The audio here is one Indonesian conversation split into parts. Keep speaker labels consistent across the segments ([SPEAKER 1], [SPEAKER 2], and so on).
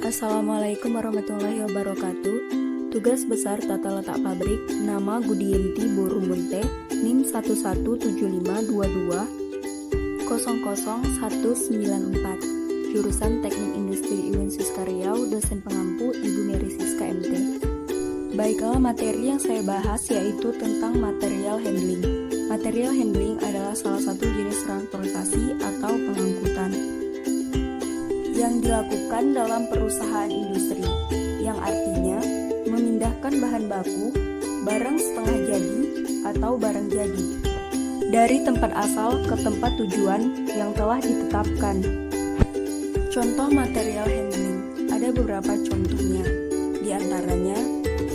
[SPEAKER 1] Assalamualaikum warahmatullahi wabarakatuh. Tugas besar tata letak pabrik, nama Gudienti Borumunte, NIM 117522 000194, jurusan Teknik Industri Iwin Siska Riau, dosen pengampu Ibu Mary Siska MT. Baiklah, materi yang saya bahas yaitu tentang material handling. Material handling adalah salah satu jenis transportasi atau pengangkutan yang dilakukan dalam perusahaan industri, yang artinya memindahkan bahan baku, barang setengah jadi, atau barang jadi dari tempat asal ke tempat tujuan yang telah ditetapkan. Contoh material handling, ada beberapa contohnya, di antaranya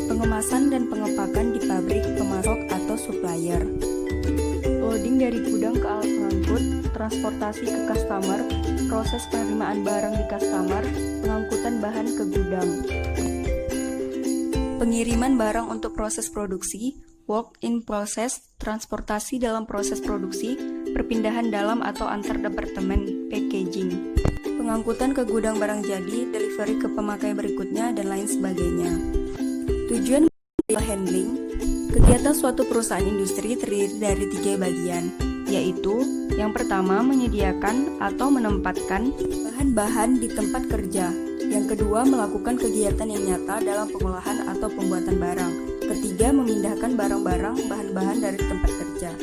[SPEAKER 1] pengemasan dan pengepakan di pabrik pemasok atau supplier, loading dari gudang ke alat pengangkut, transportasi ke customer, proses penerimaan barang di customer, pengangkutan bahan ke gudang, pengiriman barang untuk proses produksi, work in process, transportasi dalam proses produksi, perpindahan dalam atau antar departemen, packaging, pengangkutan ke gudang barang jadi, delivery ke pemakai berikutnya, dan lain sebagainya. Tujuan material handling, kegiatan suatu perusahaan industri terdiri dari 3 bagian, yaitu yang pertama menyediakan atau menempatkan bahan-bahan di tempat kerja, yang kedua melakukan kegiatan yang nyata dalam pengolahan atau pembuatan barang, ketiga memindahkan barang-barang bahan-bahan dari tempat kerja.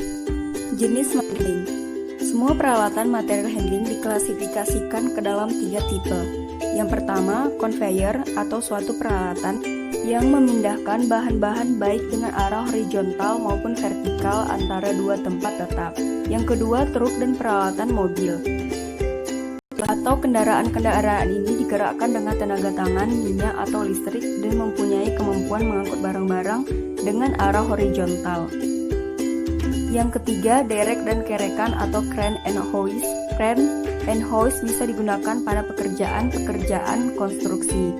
[SPEAKER 1] Jenis handling, semua peralatan material handling diklasifikasikan ke dalam 3 tipe. Yang pertama, conveyor atau suatu peralatan yang memindahkan bahan-bahan baik dengan arah horizontal maupun vertikal antara 2 tempat tetap. Yang kedua, truk dan peralatan mobil atau kendaraan-kendaraan ini digerakkan dengan tenaga tangan, minyak atau listrik dan mempunyai kemampuan mengangkut barang-barang dengan arah horizontal. Yang ketiga, derek dan kerekan atau crane and hoist. Crane and hoist bisa digunakan pada pekerjaan konstruksi.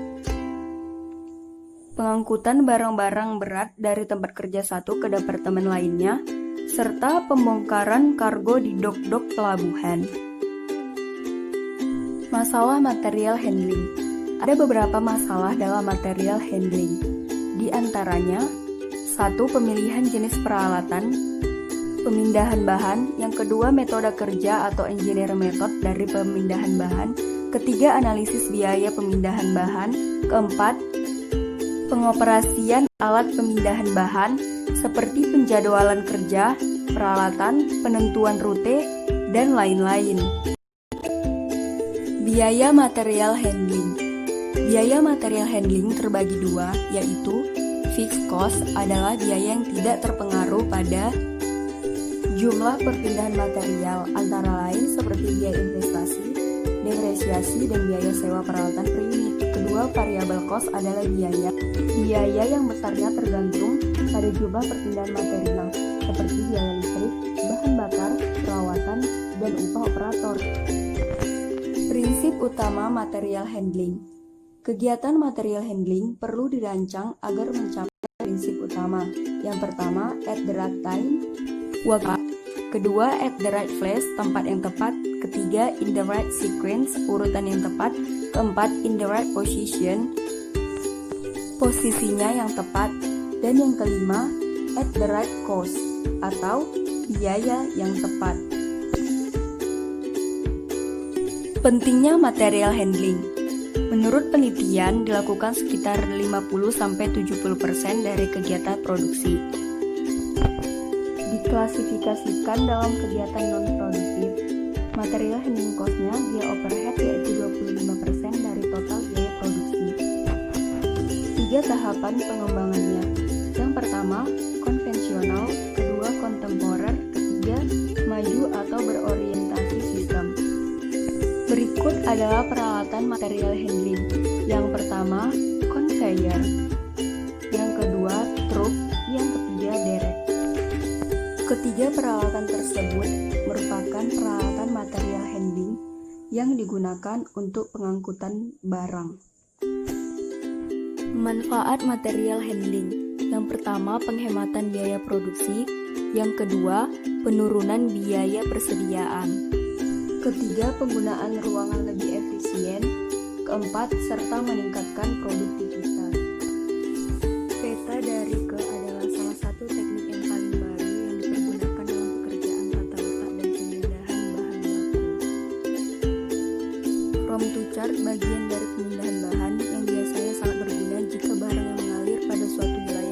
[SPEAKER 1] Pengangkutan barang-barang berat dari tempat kerja satu ke departemen lainnya, serta pembongkaran kargo di dok-dok pelabuhan. Masalah material handling. Ada beberapa masalah dalam material handling. Di antaranya, 1. Pemilihan jenis peralatan, pemindahan bahan, yang kedua metode kerja atau engineer method dari pemindahan bahan, ketiga analisis biaya pemindahan bahan, keempat pengoperasian alat pemindahan bahan seperti penjadwalan kerja, peralatan, penentuan rute, dan lain-lain. Biaya material handling. Biaya material handling terbagi 2, yaitu fixed cost adalah biaya yang tidak terpengaruh pada jumlah perpindahan material, antara lain seperti biaya investasi, depresiasi, dan biaya sewa peralatan per unit. Kedua, variable cost adalah biaya yang besarnya tergantung pada jumlah perpindahan material, seperti biaya listrik, bahan bakar, perawatan, dan upah operator. Prinsip utama material handling. Kegiatan material handling perlu dirancang agar mencapai prinsip utama. Yang pertama, at the right time, waktu. Kedua, at the right place, tempat yang tepat. Ketiga, in the right sequence, urutan yang tepat. Keempat, in the right position, posisinya yang tepat. Dan yang kelima, at the right cost, atau biaya yang tepat. Pentingnya material handling. Menurut penelitian, dilakukan sekitar 50-70% dari kegiatan produksi. Diklasifikasikan dalam kegiatan non-produktif. Material handling cost-nya biaya overhead yaitu 25% dari total biaya produksi. 3 tahapan pengembangannya. Yang pertama, konvensional, kedua, kontemporer, ketiga, maju atau berorientasi sistem. Berikut adalah peralatan material handling. Yang pertama, conveyor. Yang kedua, truk. Yang ketiga, derek. Ketiga peralatan tersebut merupakan peralatan material handling yang digunakan untuk pengangkutan barang. Manfaat material handling. Yang pertama, penghematan biaya produksi. Yang kedua, penurunan biaya persediaan. Ketiga, penggunaan ruangan lebih efisien. keempat, serta meningkatkan produktivitas. Peta dari ke adalah salah satu teknik yang paling baru yang dipergunakan dalam pekerjaan tata letak dan pemindahan bahan baku. From to chart bagian dari pemindahan bahan yang biasanya sangat berguna jika barang yang mengalir pada suatu wilayah